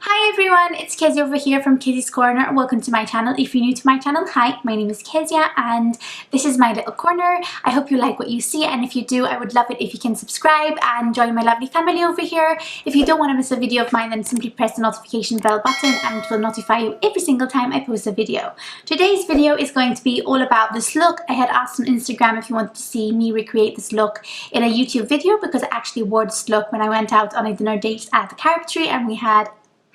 Hi everyone, it's Kezzie over here from KezziesCorner. Welcome to my channel. If you're new to my channel, hi, my name is Kezia and this is my little corner. I hope you like what you see, and if you do, I would love it if you can subscribe and join my lovely family over here. If you don't want to miss a video of mine, then simply press the notification bell button and it will notify you every single time I post a video. Today's video is going to be all about this look. I had asked on Instagram if you wanted to see me recreate this look in a YouTube video because I actually wore this look when I went out on a dinner date at the Caribtree and we had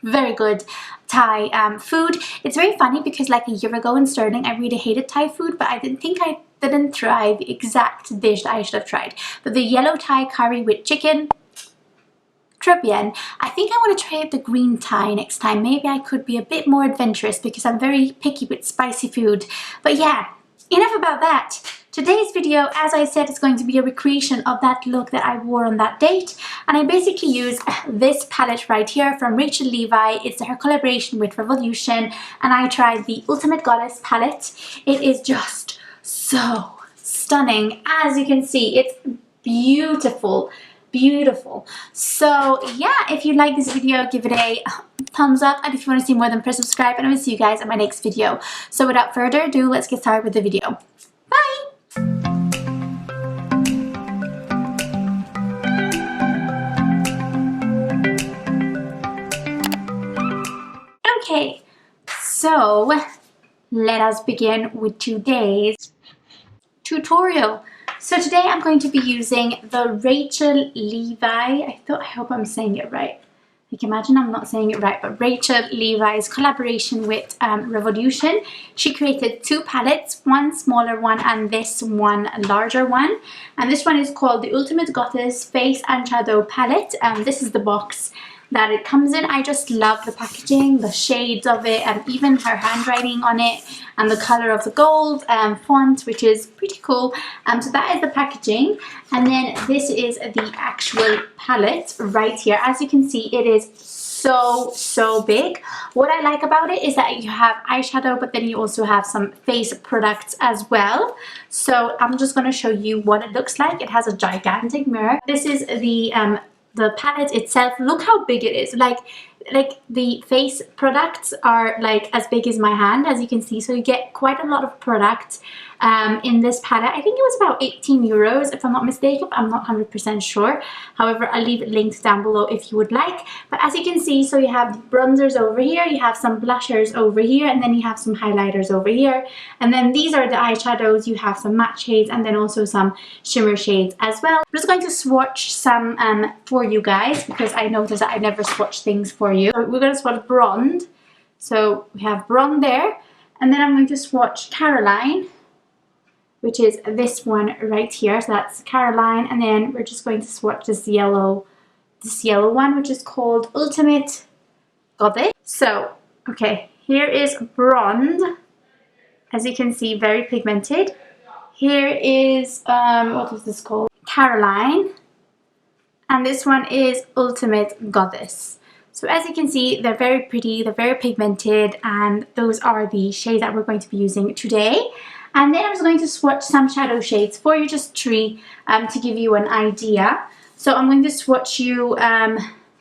very good Thai food. It's very funny because like a year ago in Sterling I really hated Thai food, but I didn't try the exact dish that I should have tried. But the yellow Thai curry with chicken, très bien. I think I want to try the green Thai next time. Maybe I could be a bit more adventurous because I'm very picky with spicy food. But yeah, enough about that. Today's video, as I said, is going to be a recreation of that look that I wore on that date, and I basically use this palette right here from Rachel Levi. It's her collaboration with Revolution, and I tried the Ultimate Goddess palette. It is just so stunning. As you can see, it's beautiful. So yeah, if you like this video, give it a thumbs up, and if you want to see more, then press subscribe, and I will see you guys in my next video. So without further ado, let's get started with the video. Bye! Okay, so let us begin with today's tutorial. So today I'm going to be using the Rachel Levi, I hope I'm saying it right. Like, imagine I'm not saying it right, but Rachel Levi's collaboration with Revolution. She created two palettes, one smaller one and this one larger one. And this one is called the Ultimate Goddess Face and Shadow Palette. This is the box that it comes in. I just love the packaging, the shades of it, and even her handwriting on it, and the color of the gold font, which is pretty cool. So that is the packaging, and then this is the actual palette right here. As you can see, it is so big. What I like about it is that you have eyeshadow, but then you also have some face products as well. So I'm just going to show you what it looks like. It has a gigantic mirror. This is the palette itself. Look how big it is. Like the face products are like as big as my hand, as you can see. So you get quite a lot of product in this palette. I think it was about 18 euros if I'm not mistaken. I'm not 100% sure. However, I'll leave it linked down below if you would like. But as you can see, so you have bronzers over here, you have some blushers over here, and then you have some highlighters over here. And then these are the eyeshadows. You have some matte shades and then also some shimmer shades as well. I'm just going to swatch some for you guys because I noticed that I never swatch things for you. So we're going to swatch Bronze. So we have Bronze there. And then I'm going to swatch Caroline, which is this one right here. So that's Caroline, and then we're just going to swatch this yellow one, which is called Ultimate Goddess. So okay, here is Bronze. As you can see, very pigmented. Here is what is this called? Caroline, and this one is Ultimate Goddess. So as you can see, they're very pretty, they're very pigmented, and those are the shades that we're going to be using today. And then I'm just going to swatch some shadow shades for you, just three, to give you an idea. So I'm going to swatch you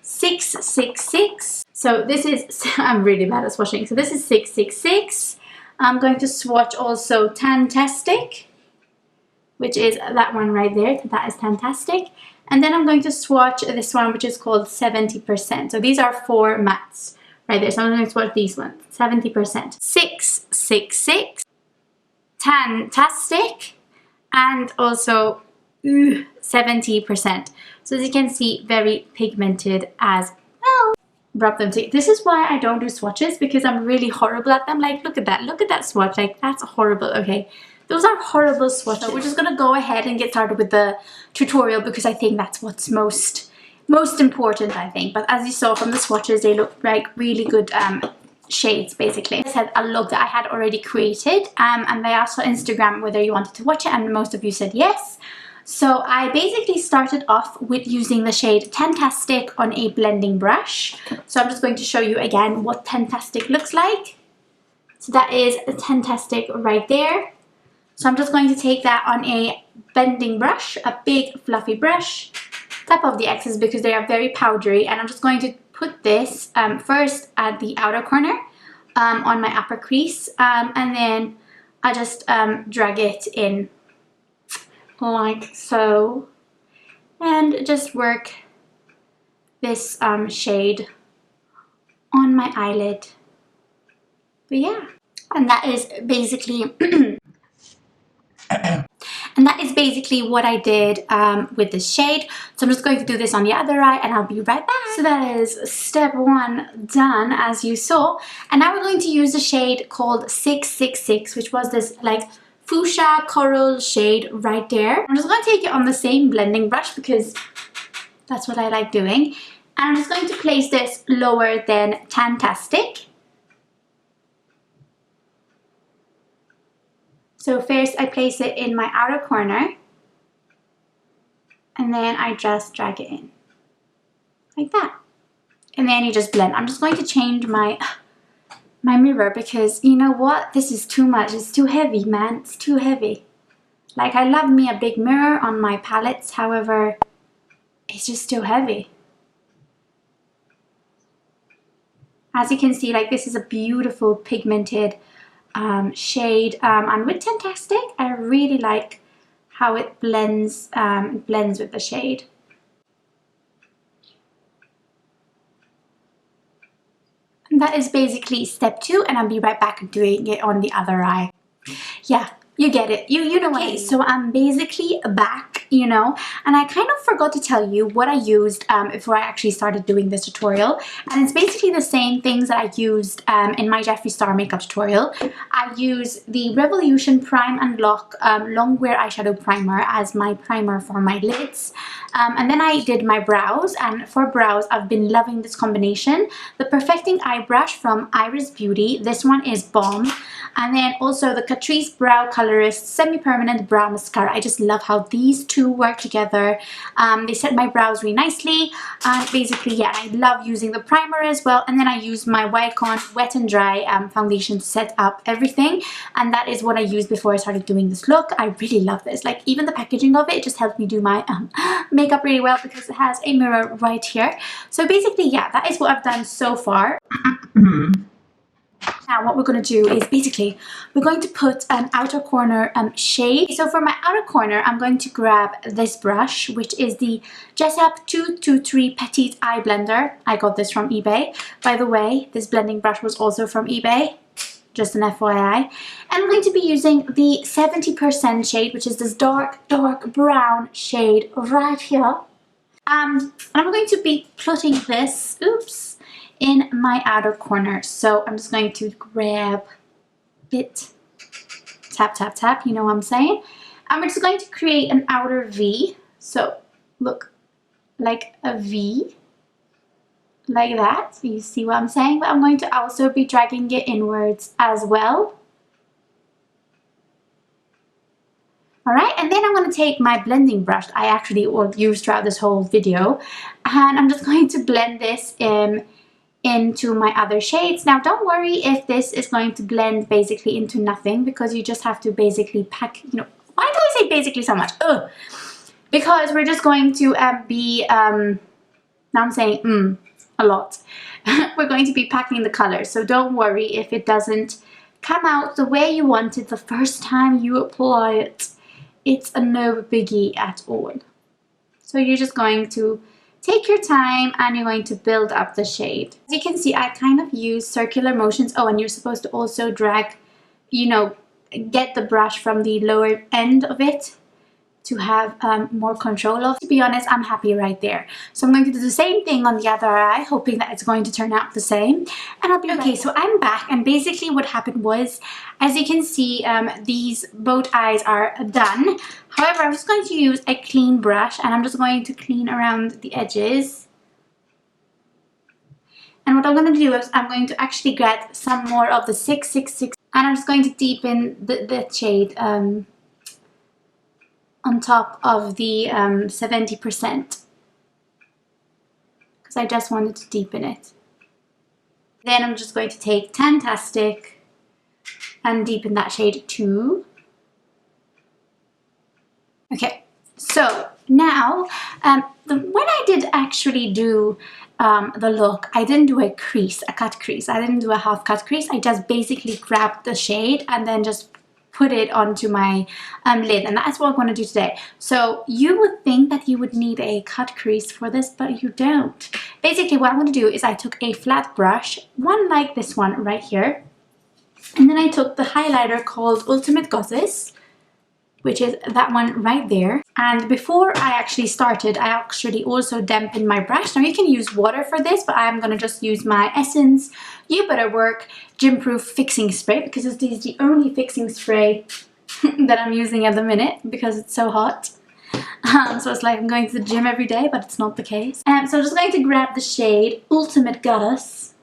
666. So this is, I'm really bad at swatching. So this is 666. I'm going to swatch also Tantastic, which is that one right there. That is Tantastic. And then I'm going to swatch this one, which is called 70%. So these are four mattes right there. So I'm going to swatch these ones, 70%. 666. Tantastic, and also 70%. So as you can see, very pigmented as well. Rub them together. This is why I don't do swatches, because I'm really horrible at them. Like, look at that swatch. Like, that's horrible. Okay, those are horrible swatches. So we're just gonna go ahead and get started with the tutorial because I think that's what's most important, I think. But as you saw from the swatches, they look like really good shades basically. I said a look that I had already created, and I asked on Instagram whether you wanted to watch it, and most of you said yes. So I basically started off with using the shade Tantastic on a blending brush. So I'm just going to show you again what Tantastic looks like. So that is Tantastic right there. So I'm just going to take that on a blending brush, a big fluffy brush, tap off the excess because they are very powdery, and I'm just going to put this first at the outer corner on my upper crease, and then I just drag it in like so, and just work this shade on my eyelid. But yeah, and that is basically and that is basically what I did with this shade. So I'm just going to do this on the other eye and I'll be right back. So that is step 1 done, as you saw. And now we're going to use the shade called 666, which was this like fuchsia coral shade right there. I'm just going to take it on the same blending brush because that's what I like doing. And I'm just going to place this lower than Tantastic. So first I place it in my outer corner and then I just drag it in like that. And then you just blend. I'm just going to change my mirror because you know what? This is too much. It's too heavy, man. It's too heavy. Like, I love me a big mirror on my palettes. However, it's just too heavy. As you can see, like, this is a beautiful pigmented shade, and with Tantastic I really like how it blends with the shade. And that is basically step 2, and I'll be right back doing it on the other eye. Yeah, you get it. You know what I mean. So I'm basically back, you know, and I kind of forgot to tell you what I used before I actually started doing this tutorial. And it's basically the same things that I used in my Jeffree Star makeup tutorial. I use the Revolution Prime and Lock Longwear Eyeshadow Primer as my primer for my lids. And then I did my brows, and for brows I've been loving this combination. The Perfecting Eye Brush from Iris Beauty. This one is bomb. And then also the Catrice Brow Colorist Semi-Permanent Brow Mascara. I just love how these two work together. They set my brows really nicely. Basically, yeah, I love using the primer as well. And then I use my Wycon Wet n Dry foundation to set up everything. And that is what I used before I started doing this look. I really love this. Like, even the packaging of it just helped me do my makeup really well because it has a mirror right here. So basically, yeah, that is what I've done so far. Now what we're going to do is basically we're going to put an outer corner shade. So for my outer corner I'm going to grab this brush, which is the Jessup 223 Petite Eye Blender. I got this from eBay. By the way, this blending brush was also from eBay. Just an FYI. And I'm going to be using the 70% shade, which is this dark brown shade right here. And I'm going to be putting this, in my outer corner. So I'm just going to grab it, tap, tap, tap, you know what I'm saying? And we're just going to create an outer V. So look, like a V, like that. So you see what I'm saying? But I'm going to also be dragging it inwards as well. Alright, and then I'm going to take my blending brush I actually used throughout this whole video, and I'm just going to blend this into my other shades. Now don't worry if this is going to blend basically into nothing, because you just have to basically pack, you know, why do I say basically so much? Ugh. Because we're just going to now I'm saying a lot. We're going to be packing the colors, so don't worry if it doesn't come out the way you want it the first time you apply it. It's a no biggie at all. So you're just going to take your time and you're going to build up the shade. As you can see, I kind of use circular motions. Oh, and you're supposed to also drag, you know, get the brush from the lower end of it to have more control of. To be honest, I'm happy right there. So I'm going to do the same thing on the other eye, hoping that it's going to turn out the same. And I'll be okay. So I'm back, and basically what happened was, as you can see, these both eyes are done. However, I'm just going to use a clean brush, and I'm just going to clean around the edges. And what I'm going to do is I'm going to actually get some more of the 666, and I'm just going to deepen the shade on top of the 70%, because I just wanted to deepen it. Then I'm just going to take Tantastic and deepen that shade too. Okay, so now when I did actually do the look, I didn't do a cut crease. I didn't do a half cut crease. I just basically grabbed the shade and then just put it onto my lid, and that's what I'm going to do today. So you would think that you would need a cut crease for this, but you don't. Basically what I'm going to do is I took a flat brush, one like this one right here, and then I took the highlighter called Ultimate Goddess, which is that one right there. And before I actually started, I actually also dampened my brush. Now you can use water for this, but I'm gonna just use my Essence You Better Work Gym Proof Fixing Spray, because this is the only fixing spray that I'm using at the minute because it's so hot. So it's like I'm going to the gym every day, but it's not the case. So I'm just going to grab the shade Ultimate Goddess,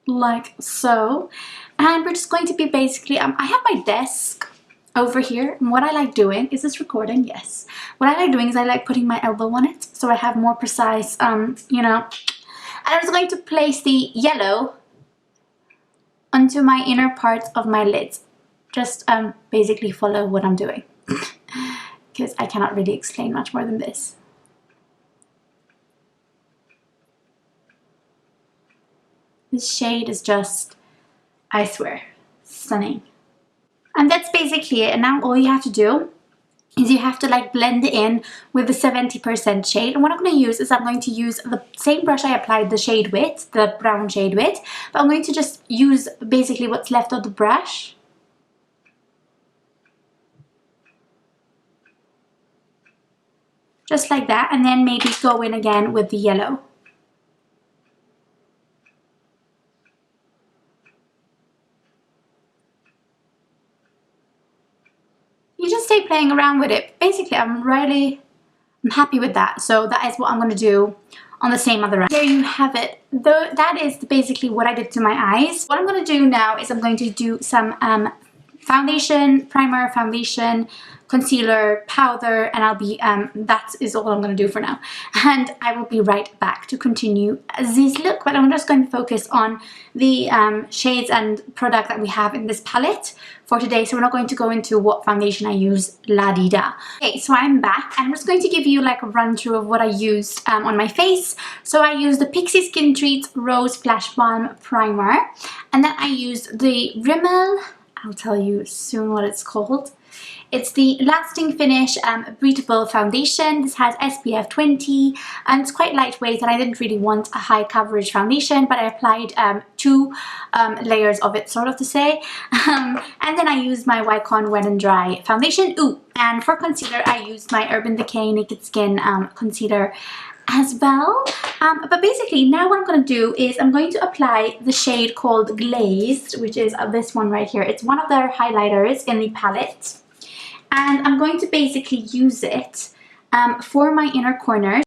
like so. And we're just going to be basically, I have my desk over here, and what I like doing, is this recording? Yes. What I like doing is I like putting my elbow on it so I have more precise, you know. And I'm just going to place the yellow onto my inner parts of my lids. Just basically follow what I'm doing because I cannot really explain much more than this. This shade is just, I swear, stunning. And that's basically it. And now all you have to do is you have to like blend it in with the 70% shade. And what I'm going to use is I'm going to use the same brush I applied the shade with, the brown shade with, but I'm going to just use basically what's left of the brush. Just like that, and then maybe go in again with the yellow. You just stay playing around with it. Basically, I'm happy with that. So that is what I'm going to do on the same other end. There you have it. That is basically what I did to my eyes. What I'm going to do now is I'm going to do some foundation, primer, foundation, concealer, powder, and I'll be, that is all I'm going to do for now. And I will be right back to continue this look, but I'm just going to focus on the shades and product that we have in this palette for today. So we're not going to go into what foundation I use, la-di-da. Okay, so I'm back, and I'm just going to give you like a run through of what I used on my face. So I used the Pixi Skin Treats Rose Flash Balm Primer, and then I used the Rimmel, I'll tell you soon what it's called. It's the Lasting Finish Breathable Foundation. This has SPF 20 and it's quite lightweight, and I didn't really want a high coverage foundation, but I applied 2 layers of it, sort of to say. And then I used my Wycon Wet n Dry foundation. Ooh, and for concealer I used my Urban Decay Naked Skin concealer as well. But basically now what I'm going to do is I'm going to apply the shade called Glazed, which is this one right here. It's one of their highlighters in the palette, and I'm going to basically use it for my inner corners.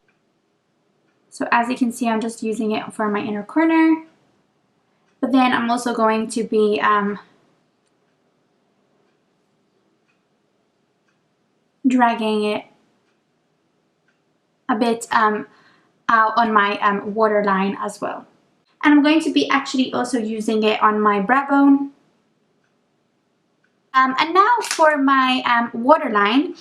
So as you can see, I'm just using it for my inner corner, but then I'm also going to be dragging it a bit out on my waterline as well. And I'm going to be actually also using it on my brow bone. And now for my waterline,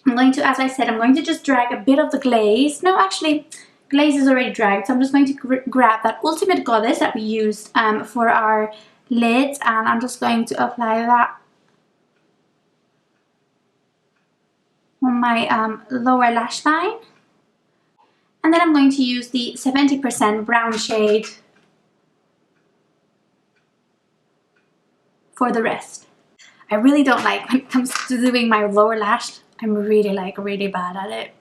I'm going to, as I said, I'm going to just drag a bit of the glaze. No, actually, glaze is already dragged. So I'm just going to grab that Ultimate Goddess that we used for our lids, and I'm just going to apply that on my lower lash line. And then I'm going to use the 70% brown shade for the rest. I really don't like, when it comes to doing my lower lash, I'm really bad at it.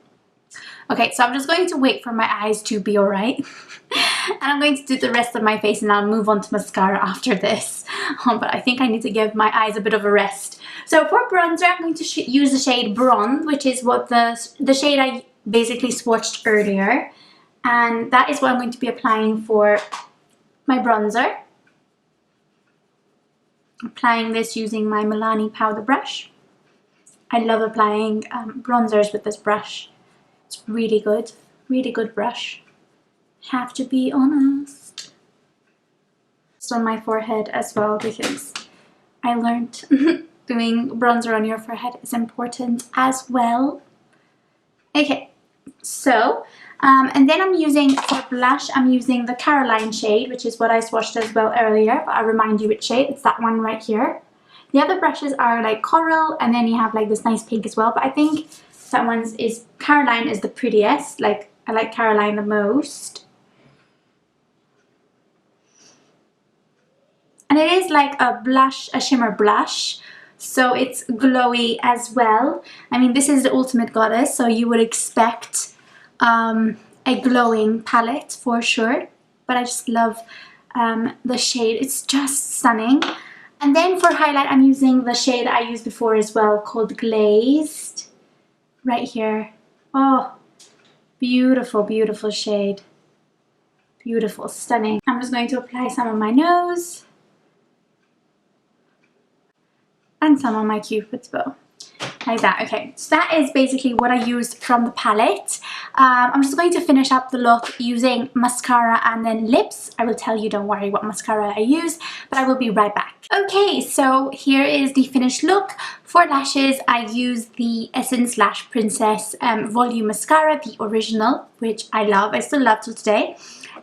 Okay, so I'm just going to wait for my eyes to be alright. And I'm going to do the rest of my face, and I'll move on to mascara after this. But I think I need to give my eyes a bit of a rest. So for bronzer, I'm going to use the shade Bronze, which is what the shade I basically swatched earlier. And that is what I'm going to be applying for my bronzer. Applying this using my Milani powder brush. I love applying bronzers with this brush. It's really good brush. Have to be honest. It's on my forehead as well, because I learned doing bronzer on your forehead is important as well. Okay, so And then I'm using, for blush, I'm using the Caroline shade, which is what I swatched as well earlier, but I'll remind you which shade. It's that one right here. The other brushes are like coral, and then you have like this nice pink as well, but I think that one's is, Caroline is the prettiest. Like, I like Caroline the most. And it is like a blush, a shimmer blush, so it's glowy as well. I mean, this is the Ultimate Goddess, so you would expect a glowing palette for sure, but I just love the shade. It's just stunning. And then for highlight, I'm using the shade I used before as well, called Glazed, right here. Oh, beautiful, beautiful shade. Beautiful, stunning. I'm just going to apply some on my nose and some on my Cupid's bow, like that. Okay, so that is basically what I used from the palette. I'm just going to finish up the look using mascara and then lips. I will tell you, don't worry, what mascara I use, but I will be right back. Okay, so here is the finished look. For lashes, I used the Essence Lash Princess Volume Mascara, the original, which I love. I still love till today.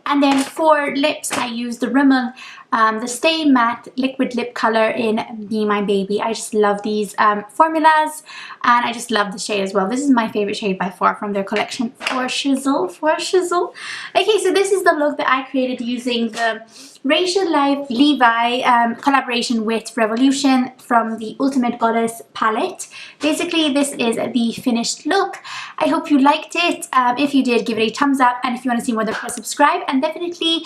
And then for lips, I used the Rimmel, the Stay Matte Liquid Lip Color in Be My Baby. I just love these formulas, and I just love the shade as well. This is my favorite shade by far from their collection, For Shizzle. Okay, so this is the look that I created using the Rachel Levi collaboration with Revolution from the Ultimate Goddess palette. Basically, this is the finished look. I hope you liked it. If you did, give it a thumbs up, and if you want to see more, then press subscribe, and definitely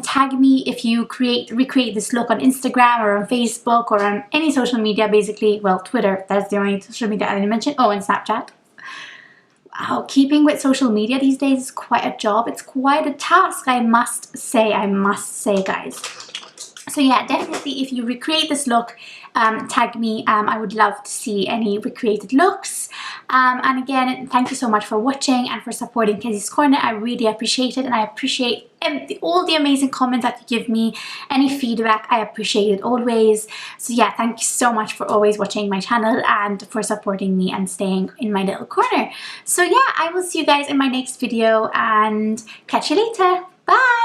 tag me if you recreate this look on Instagram or on Facebook or on any social media, basically. Well, Twitter, that's the only social media I didn't mention. Oh, and Snapchat. Wow, keeping with social media these days is quite a job. It's quite a task, I must say, guys. So yeah, definitely if you recreate this look, tag me. I would love to see any recreated looks. And again, thank you so much for watching and for supporting Kezzie's Corner. I really appreciate it, and I appreciate all the amazing comments that you give me. Any feedback, I appreciate it always. So yeah, thank you so much for always watching my channel and for supporting me and staying in my little corner. So yeah, I will see you guys in my next video, and catch you later. Bye!